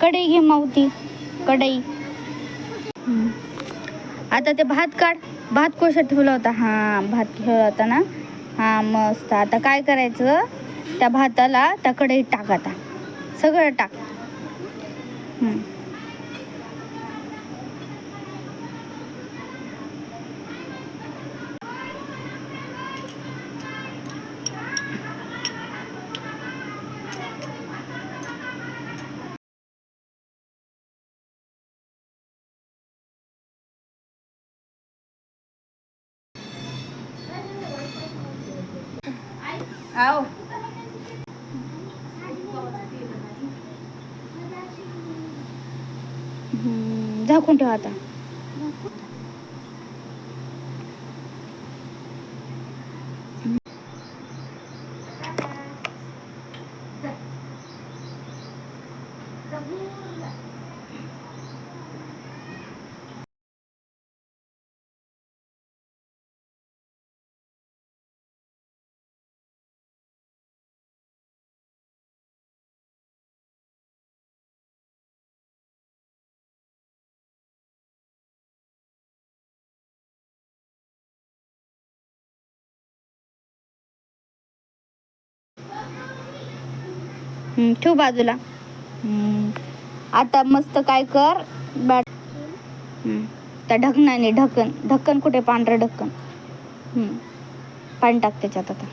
कढई घे मावती, कढई. आता ते भात काढ. भात कोशात ठेवला होता? हां, भात ठेवला होता ना. हां, मस्त. आता काय करायचं, त्या भाताला त्या कढईत टाक. आता सगळं टाक. आओ. झाकून ठेव आता. ठेव बाजूला. आता मस्त काय कर, त्या ढकणाने ढक्कन कुठे? पांढरं ढक्कन. पाणी टाक त्याच्यात आता.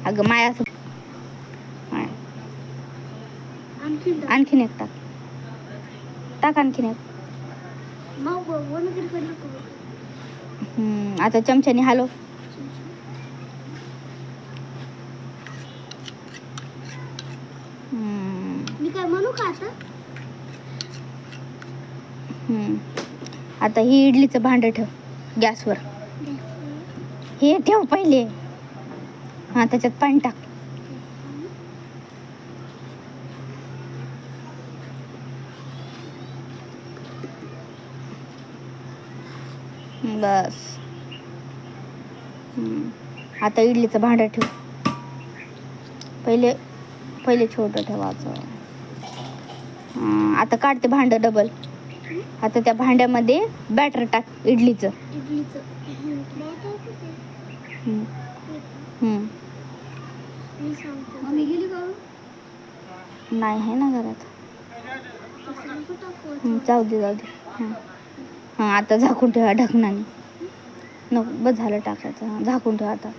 अगं माया, असं आणखीन एक टाक. टाक आणखीन एक. आता चमच्याने हलव. मी काय म्हणू का आता? आता ही इडलीचं भांडं ठेव गॅसवर. हे ठेव पहिले. हां, त्याच्यात पाणी टाक. बस. आता इडलीचं भांडं ठेव. पहिले छोटं ठेवायचं. आता काढते भांडं डबल. आता त्या भांड्यामध्ये बॅटर टाक इडलीचं. मम्मी गेली का? नाही, आहे ना घरात. जाऊ दे. हां, आता झाकून ठेवा ढकणाने. नको, बस झालं टाकायचं. झाकून ठेवा आता.